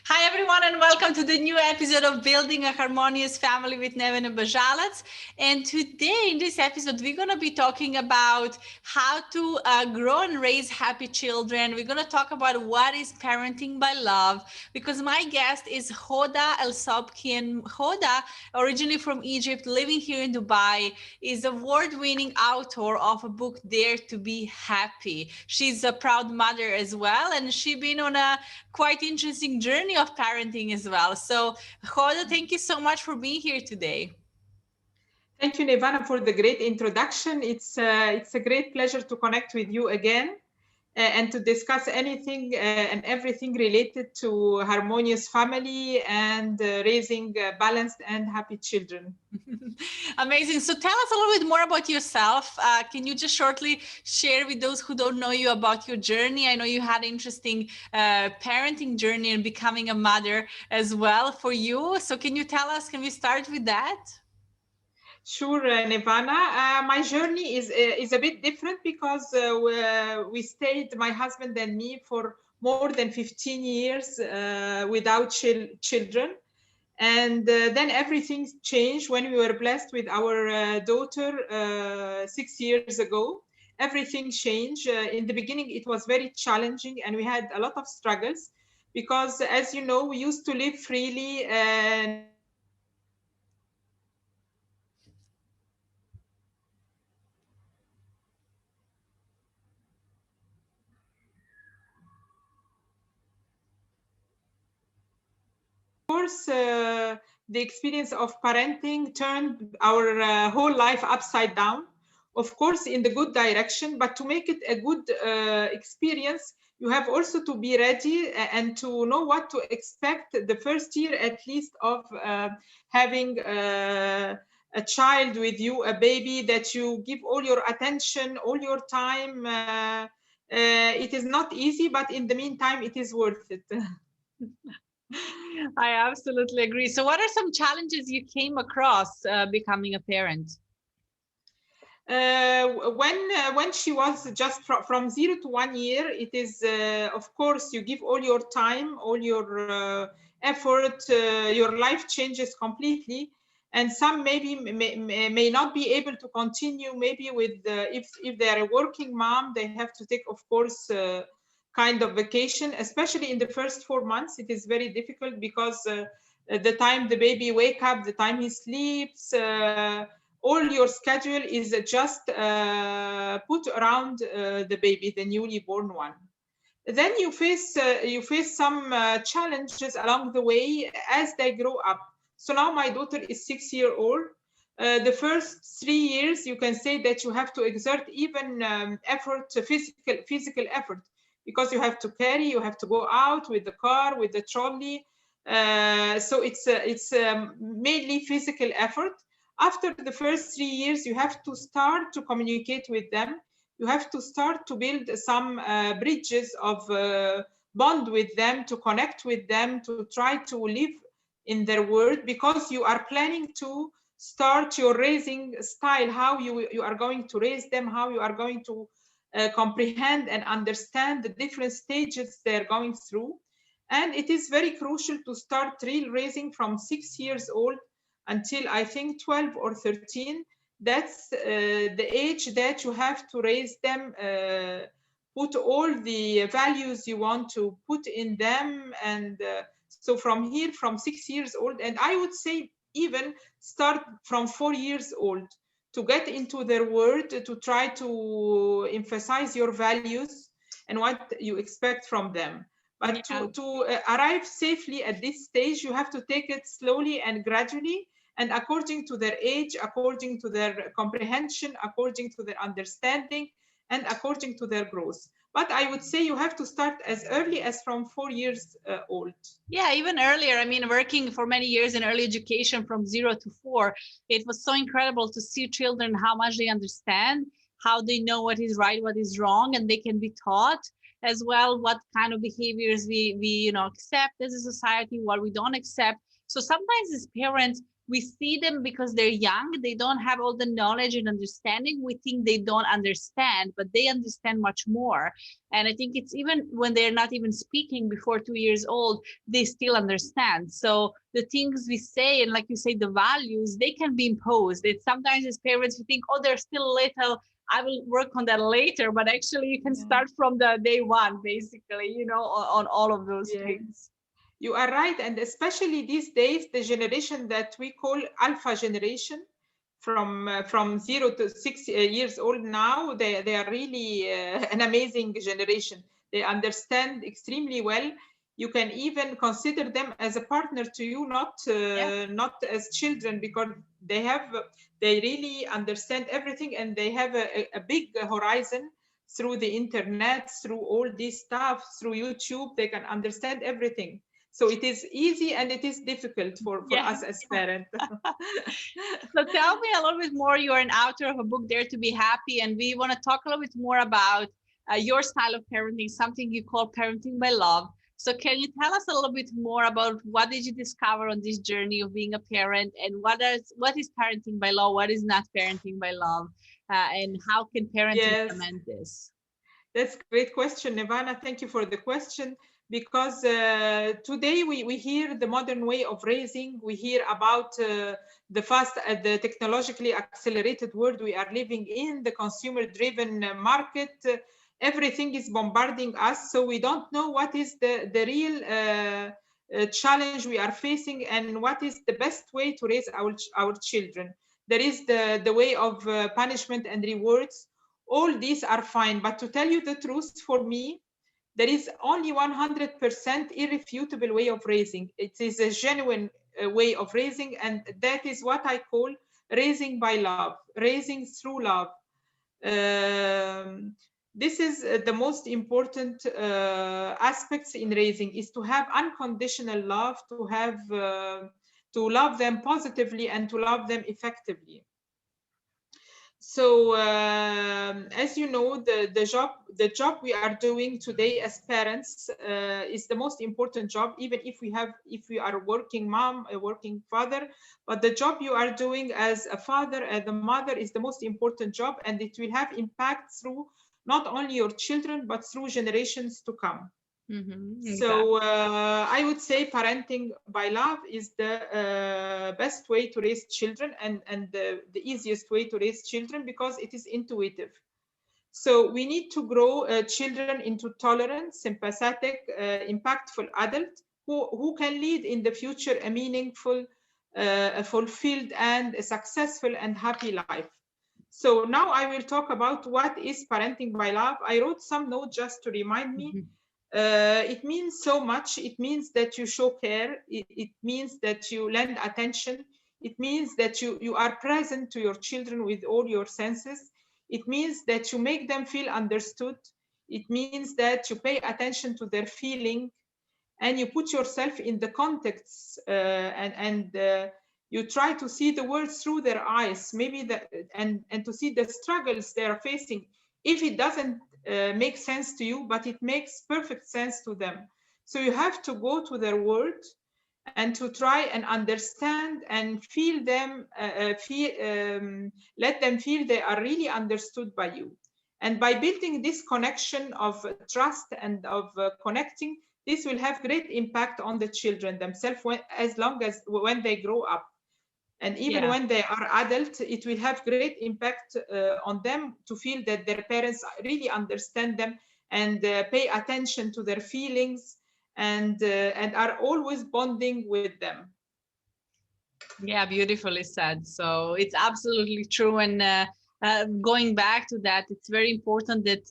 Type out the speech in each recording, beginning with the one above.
Hi, everyone, and welcome to the new episode of Building a Harmonious Family with Nivanas. And today, in this episode, we're going to be talking about how to grow and raise happy children. We're going to talk about what is parenting by love, because my guest is Hoda Elsobky. And Hoda, originally from Egypt, living here in Dubai, is award-winning author of a book, Dare to Be Happy. She's a proud mother as well, and she's been on a quite interesting journey of parenting as well. So, Hoda, thank you so much for being here today. Thank you, Nivana, for the great introduction. It's a great pleasure to connect with you again and to discuss anything and everything related to harmonious family and raising balanced and happy children. Amazing. So tell us a little bit more about yourself. Can you just shortly share with those who don't know you about your journey? I know you had an interesting parenting journey and becoming a mother as well for you. So can you tell us, can we start with that? Sure, Nivana. My journey is a bit different because we stayed, my husband and me, for more than 15 years without children. And then everything changed when we were blessed with our daughter 6 years ago. Everything changed. In the beginning, it was very challenging and we had a lot of struggles because, as you know, we used to live freely. Now we have to take responsibility course, the experience of parenting turned our whole life upside down. Of course, in the good direction, but to make it a good experience, you have also to be ready and to know what to expect the first year at least of having a child with you, a baby that you give all your attention, all your time. It is not easy, but in the meantime, it is worth it. I absolutely agree. So what are some challenges you came across becoming a parent? When she was just from 0 to 1 year, it is of course you give all your time, all your effort, your life changes completely, and some maybe may not be able to continue. Maybe with if they are a working mom, they have to take, of course, kind of vacation, especially in the first 4 months. It is very difficult because the time the baby wake up, the time he sleeps. All your schedule is just put around the baby, the newly born one. Then you face some challenges along the way as they grow up. So now my daughter is 6 year old. The first 3 years, you can say that you have to exert even effort, physical effort, because you have to carry, you have to go out with the car, with the trolley. So it's mainly physical effort. After the first 3 years, you have to start to communicate with them. You have to start to build some bridges of bond with them, to connect with them, to try to live in their world, because you are planning to start your raising style, how you are going to raise them, how you are going to comprehend and understand the different stages they're going through. And it is very crucial to start real raising from 6 years old until I think 12 or 13. That's the age that you have to raise them, put all the values you want to put in them. And so from here, from 6 years old, and I would say even start from 4 years old, to get into their world, to try to emphasize your values and what you expect from them. But to arrive safely at this stage, you have to take it slowly and gradually, and according to their age, according to their comprehension, according to their understanding, and according to their growth. But I would say you have to start as early as from 4 years old. Yeah, even earlier. I mean, working for many years in early education from 0 to 4, it was so incredible to see children, how much they understand, how they know what is right, what is wrong, and they can be taught. as well, what kind of behaviors we accept as a society, what we don't accept. So sometimes as parents, we see them because they're young, they don't have all the knowledge and understanding. We think they don't understand, but they understand much more. And I think it's even when they're not even speaking before 2 years old, they still understand. So the things we say, and like you say, the values, they can be imposed. It's sometimes as parents, we think, oh, they're still little, I will work on that later, but actually you can start from the day one, basically, on all of those things. You are right. And especially these days, the generation that we call alpha generation, from 0 to 6 years old now, they are really an amazing generation. They understand extremely well. You can even consider them as a partner to you, not as children, because they really understand everything, and they have a big horizon through the internet, through all this stuff, through YouTube. They can understand everything. So it is easy and it is difficult for us as parents. So tell me a little bit more. You're an author of a book, Dare to Be Happy, and we want to talk a little bit more about your style of parenting, something you call parenting by love. So can you tell us a little bit more about what did you discover on this journey of being a parent, and what is parenting by love, what is not parenting by love, and how can parents implement this? That's a great question, Nivana. Thank you for the question. Because today we hear the modern way of raising, we hear about the technologically accelerated world we are living in, the consumer-driven market. Everything is bombarding us, so we don't know what is the real challenge we are facing, and what is the best way to raise our children. There is the way of punishment and rewards. All these are fine, but to tell you the truth, for me, there is only 100% irrefutable way of raising. It is a genuine way of raising, and that is what I call raising by love, raising through love. This is the most important aspects in raising, is to have unconditional love, to love them positively and to love them effectively. So as you know, the job we are doing today as parents is the most important job, even if we are a working mom, a working father. But the job you are doing as a father, as a mother, is the most important job, and it will have impact through not only your children but through generations to come. Exactly. So I would say parenting by love is the best way to raise children, and the easiest way to raise children, because it is intuitive. So we need to grow children into tolerant, sympathetic, impactful adult who can lead in the future a meaningful, a fulfilled, and a successful and happy life. So now I will talk about what is parenting by love. I wrote some notes just to remind me. It means so much. It means that you show care. It means that you lend attention. It means that you are present to your children with all your senses. It means that you make them feel understood. It means that you pay attention to their feeling, and you put yourself in the context, and you try to see the world through their eyes, maybe and to see the struggles they are facing. If it doesn't make sense to you, but it makes perfect sense to them. So you have to go to their world and to try and understand and feel them, let them feel they are really understood by you. And by building this connection of trust and of connecting, this will have great impact on the children themselves, as long as when they grow up. And even when they are adult, it will have great impact on them to feel that their parents really understand them and pay attention to their feelings, and are always bonding with them. Yeah, beautifully said. So it's absolutely true. And going back to that, it's very important that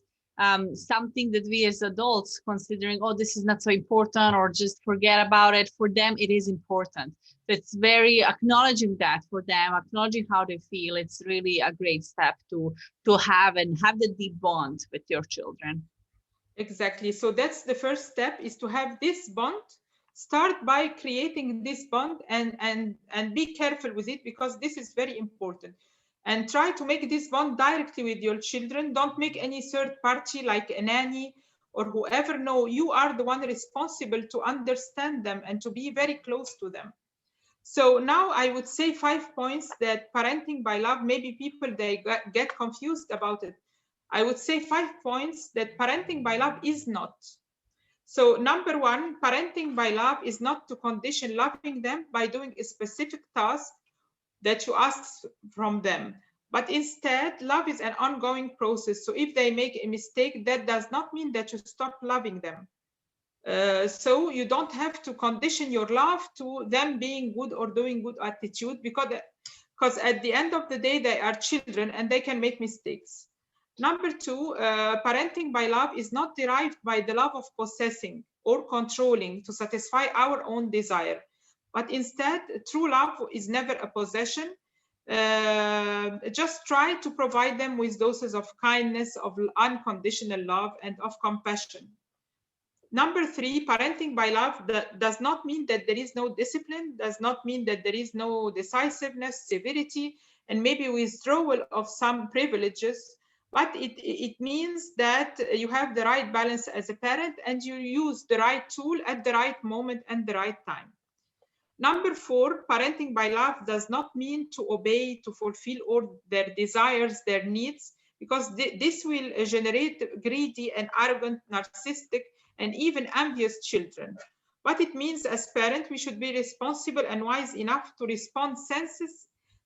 something that we as adults considering, oh, this is not so important, or just forget about it, for them it is important. It's very acknowledging that for them, acknowledging how they feel. It's really a great step to have the deep bond with your children. Exactly. So that's the first step, is to have this bond. Start by creating this bond, and be careful with it, because this is very important. And try to make this bond directly with your children. Don't make any third party like a nanny or whoever know, you are the one responsible to understand them and to be very close to them. So now I would say 5 points that parenting by love, maybe people, they get confused about it. I would say 5 points that parenting by love is not. So number one, parenting by love is not to condition loving them by doing a specific task that you ask from them. But instead, love is an ongoing process. So if they make a mistake, that does not mean that you stop loving them. So you don't have to condition your love to them being good or doing good attitude, because at the end of the day, they are children and they can make mistakes. Number two, parenting by love is not derived by the love of possessing or controlling to satisfy our own desire, but instead, true love is never a possession. Just try to provide them with doses of kindness, of unconditional love, and of compassion. Number three, parenting by love does not mean that there is no discipline, does not mean that there is no decisiveness, severity, and maybe withdrawal of some privileges, but it means that you have the right balance as a parent and you use the right tool at the right moment and the right time. Number four, parenting by love does not mean to obey, to fulfill all their desires, their needs, because this will generate greedy and arrogant, narcissistic, and even envious children. But it means as parents, we should be responsible and wise enough to respond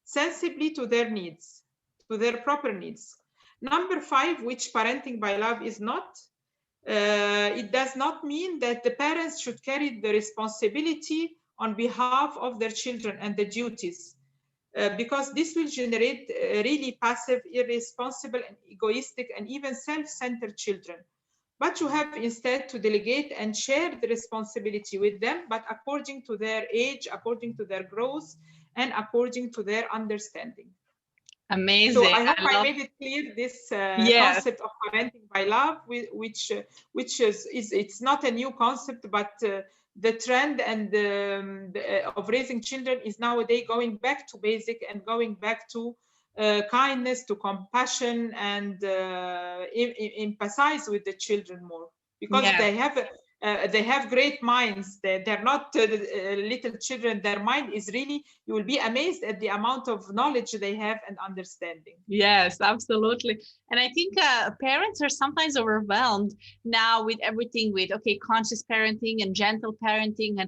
sensibly to their needs, to their proper needs. Number five, which parenting by love is not, it does not mean that the parents should carry the responsibility on behalf of their children and the duties, because this will generate really passive, irresponsible, and egoistic, and even self-centered children. But you have instead to delegate and share the responsibility with them, but according to their age, according to their growth, and according to their understanding. Amazing. So I hope I made it clear this concept of parenting by love, which is it's not a new concept, but the trend and of raising children is nowadays going back to basic and going back to kindness, to compassion, and empathize with the children more, because they have great minds. They're not little children. Their mind is really, you will be amazed at the amount of knowledge they have and understanding. Yes, absolutely. And I think parents are sometimes overwhelmed now with everything, with conscious parenting and gentle parenting,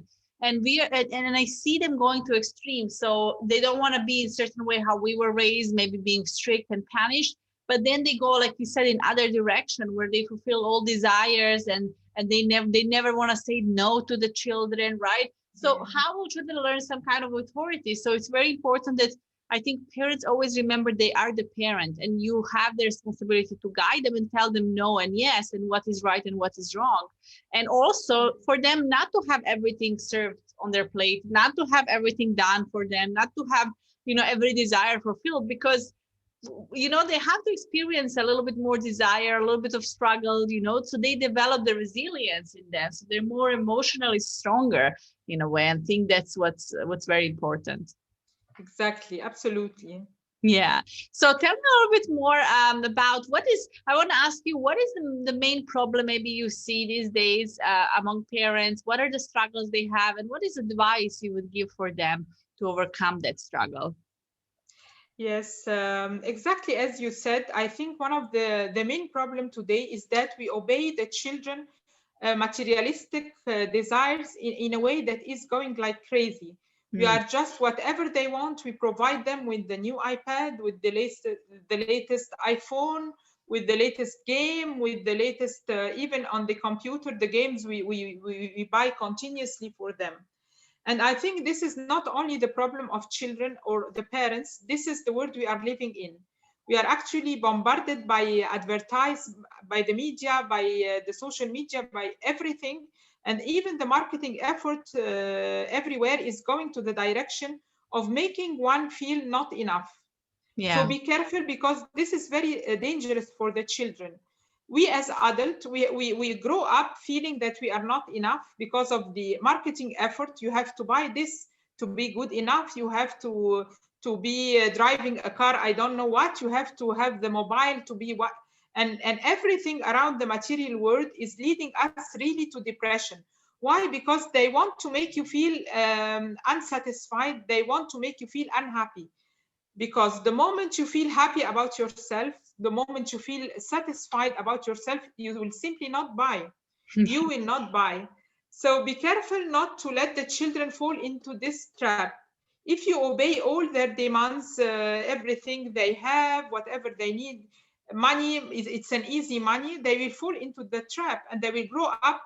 and I see them going to extremes. So they don't want to be in a certain way how we were raised, maybe being strict and punished, but then they go, like you said, in other direction where they fulfill all desires and they never want to say no to the children, right? So how will children learn some kind of authority? So it's very important that I think parents always remember they are the parent and you have the responsibility to guide them and tell them no and yes and what is right and what is wrong. And also for them not to have everything served on their plate, not to have everything done for them, not to have, every desire fulfilled, because they have to experience a little bit more desire, a little bit of struggle, so they develop the resilience in them. So they're more emotionally stronger in a way. And I think that's what's very important. Exactly. Absolutely. Yeah. So tell me a little bit more about I want to ask you, what is the main problem maybe you see these days among parents? What are the struggles they have? And what is advice you would give for them to overcome that struggle? Yes, exactly as you said. I think one of the main problem today is that we obey the children materialistic desires in a way that is going like crazy. We are just whatever they want, we provide them with the new iPad, with the latest iPhone, with the latest game, with the latest, even on the computer, the games we buy continuously for them. And I think this is not only the problem of children or the parents, this is the world we are living in. We are actually bombarded by by the media, by the social media, by everything. And even the marketing effort everywhere is going to the direction of making one feel not enough. Yeah. So be careful, because this is very dangerous for the children. We as adults, we grow up feeling that we are not enough because of the marketing effort. You have to buy this to be good enough. You have to be driving a car, I don't know what. You have to have the mobile to be what. and everything around the material world is leading us really to depression. Why? Because they want to make you feel unsatisfied. They want to make you feel unhappy. Because the moment you feel happy about yourself, the moment you feel satisfied about yourself, you will simply not buy. You will not buy. So be careful not to let the children fall into this trap. If you obey all their demands, everything they have, whatever they need, money, it's an easy money, they will fall into the trap and they will grow up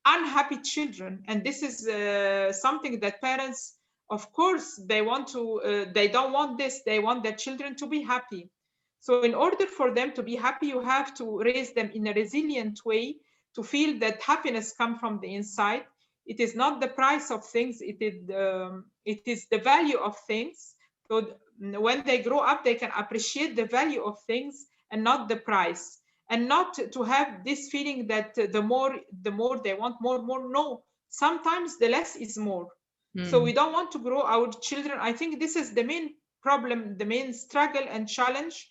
unhappy children. And this is something that parents, of course, they don't want this. They want their children to be happy. So in order for them to be happy, you have to raise them in a resilient way, to feel that happiness comes from the inside. It is not the price of things, it is the value of things. So when they grow up, they can appreciate the value of things and not the price. And not to have this feeling that the more they want more. No, sometimes the less is more. So we don't want to grow our children. I think this is the main problem, the main struggle and challenge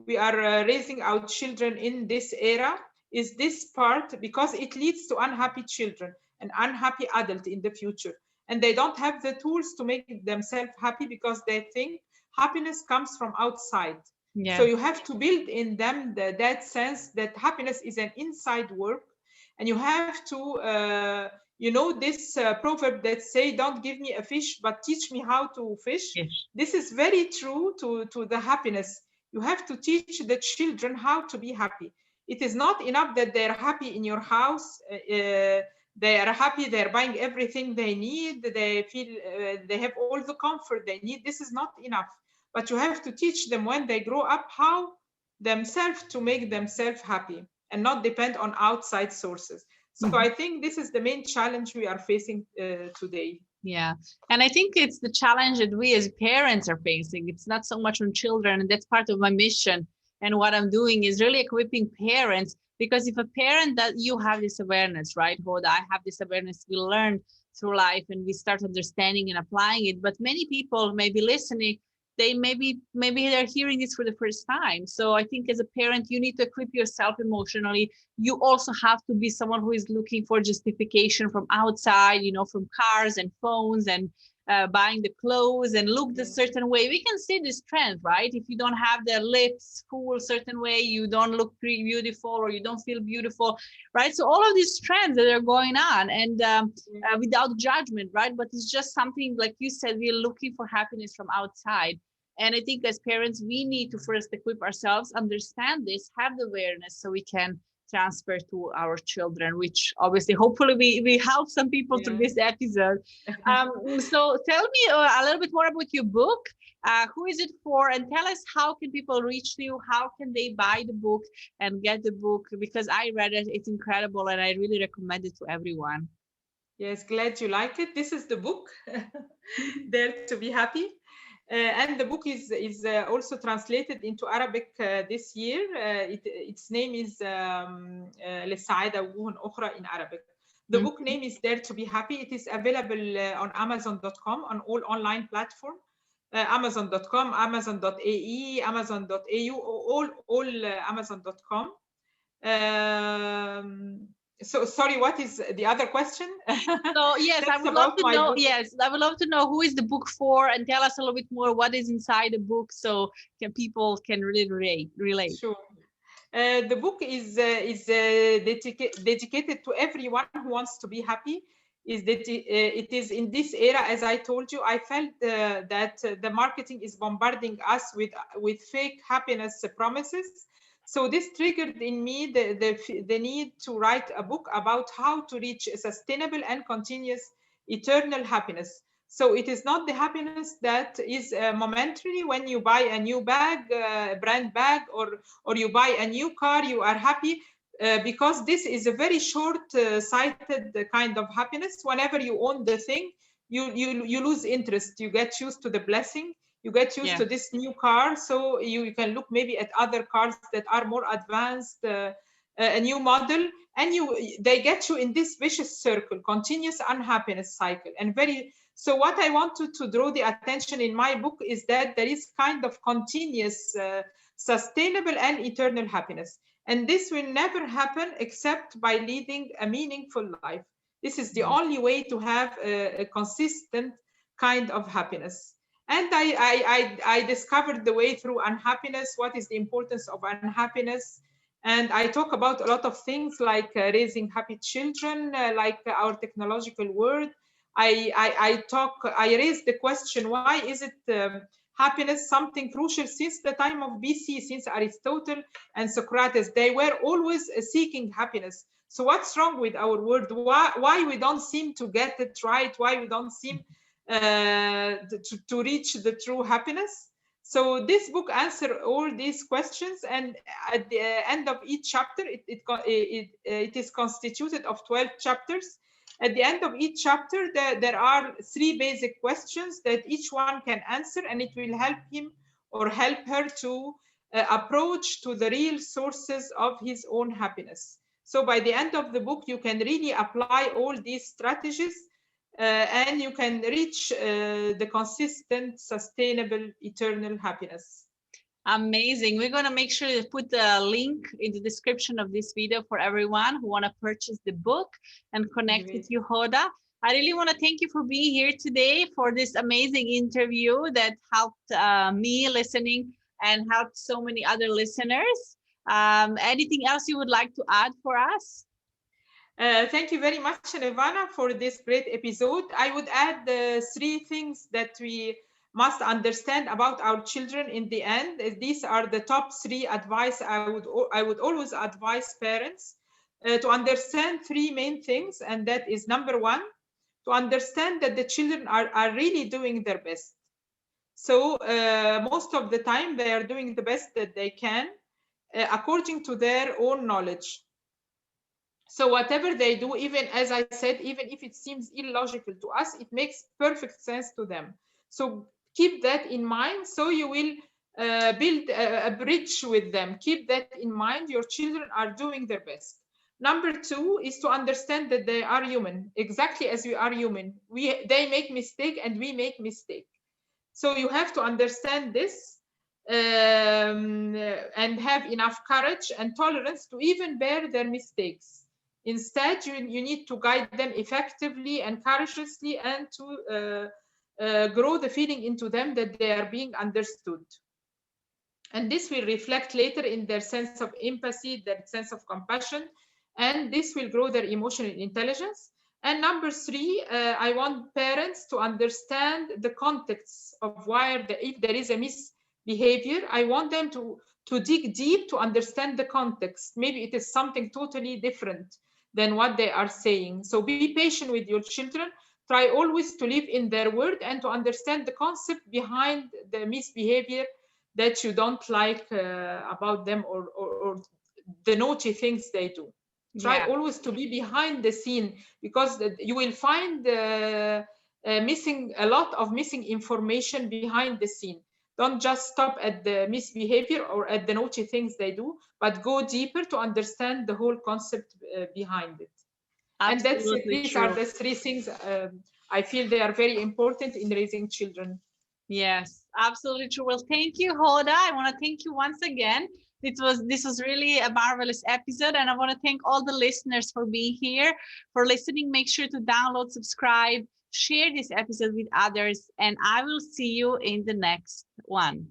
we are raising our children in this era, is this part, because it leads to unhappy children and unhappy adult in the future. And they don't have the tools to make themselves happy because they think happiness comes from outside. Yeah. So you have to build in them that sense that happiness is an inside work. And you have to, this proverb that say, don't give me a fish, but teach me how to fish. Yes. This is very true to the happiness. You have to teach the children how to be happy. It is not enough that they're happy in your house. They are happy, they're buying everything they need, they feel they have all the comfort they need. This is not enough. But you have to teach them when they grow up how themselves to make themselves happy and not depend on outside sources. So I think this is the main challenge we are facing today. Yeah. And I think it's the challenge that we as parents are facing. It's not so much on children. And that's part of my mission. And what I'm doing is really equipping parents, because if a parent that you have this awareness, right, Hoda, I have this awareness, we learn through life and we start understanding and applying it. But many people may be listening, they maybe they're hearing this for the first time. So I think as a parent, you need to equip yourself emotionally. You also have to be someone who is looking for justification from outside, from cars and phones and buying the clothes and look a certain way. We can see this trend, right? If you don't have the lips full a certain way, you don't look pretty beautiful or you don't feel beautiful, right? So all of these trends that are going on and without judgment, right? But it's just something, like you said, we're looking for happiness from outside. And I think as parents, we need to first equip ourselves, understand this, have the awareness so we can transfer to our children, which obviously, hopefully we help some people through this episode. So tell me a little bit more about your book. Who is it for? And tell us, how can people reach you? How can they buy the book and get the book? Because I read it, it's incredible. And I really recommend it to everyone. Yes, glad you like it. This is the book, Dare to be Happy. And the book is also translated into Arabic this year. Its name is للسعادة وجوه أخرى in Arabic. The book name is Dare to be Happy. It is available on Amazon.com, on all online platforms. Amazon.com, Amazon.ae, Amazon.au, all Amazon.com. So sorry, what is the other question? So yes, I would love to know. Yes, I would love to know who is the book for, and tell us a little bit more what is inside the book, so people can really relate. Sure. The book is dedicated to everyone who wants to be happy. It is in this era, as I told you, I felt that the marketing is bombarding us with fake happiness promises. So this triggered in me the need to write a book about how to reach a sustainable and continuous eternal happiness. So it is not the happiness that is momentarily when you buy a new bag, brand bag, or you buy a new car, you are happy. Because this is a very short-sighted kind of happiness. Whenever you own the thing, you lose interest. You get used to the blessing. You get used to this new car, so you can look maybe at other cars that are more advanced, a new model, and they get you in this vicious circle, continuous unhappiness cycle. So what I wanted to draw the attention in my book is that there is kind of continuous, sustainable and eternal happiness. And this will never happen except by leading a meaningful life. This is the only way to have a consistent kind of happiness. And I discovered the way through unhappiness. What is the importance of unhappiness? And I talk about a lot of things like raising happy children, like our technological world. I raised the question, why is it happiness something crucial since the time of BC, since Aristotle and Socrates? They were always seeking happiness. So what's wrong with our world? Why we don't seem to get it right? Why we don't seem to reach the true happiness? So this book answers all these questions, and at the end of each chapter, it is constituted of 12 chapters. At the end of each chapter, there are 3 basic questions that each one can answer, and it will help him or help her to approach to the real sources of his own happiness. So by the end of the book, you can really apply all these strategies and you can reach the consistent, sustainable, eternal happiness. Amazing. We're going to make sure to put the link in the description of this video for everyone who want to purchase the book and connect with you, Hoda. I really want to thank you for being here today for this amazing interview that helped me listening and helped so many other listeners. Anything else you would like to add for us? Thank you very much, Nivana, for this great episode. I would add the 3 things that we must understand about our children in the end. These are the top 3 advice I would always advise parents to understand 3 main things, and that is number 1, to understand that the children are really doing their best. So most of the time they are doing the best that they can according to their own knowledge. So whatever they do, even as I said, even if it seems illogical to us, it makes perfect sense to them. So keep that in mind. So you will build a bridge with them. Keep that in mind. Your children are doing their best. Number 2 is to understand that they are human, exactly as we are human. They make mistake and we make mistake. So you have to understand this and have enough courage and tolerance to even bear their mistakes. Instead, you need to guide them effectively and courageously, and to grow the feeling into them that they are being understood. And this will reflect later in their sense of empathy, their sense of compassion, and this will grow their emotional intelligence. And number 3, I want parents to understand the context of why, if there is a misbehavior, I want them to dig deep to understand the context. Maybe it is something totally different than what they are saying. So be patient with your children. Try always to live in their word and to understand the concept behind the misbehavior that you don't like about them, or the naughty things they do. Try always to be behind the scene, because you will find missing a lot of missing information behind the scene. Don't just stop at the misbehavior or at the naughty things they do, but go deeper to understand the whole concept behind it. Absolutely. And these are the 3 things I feel they are very important in raising children. Yes, absolutely true. Well, thank you, Hoda. I want to thank you once again. This was really a marvelous episode, and I want to thank all the listeners for being here, for listening. Make sure to download, subscribe, share this episode with others, and I will see you in the next one.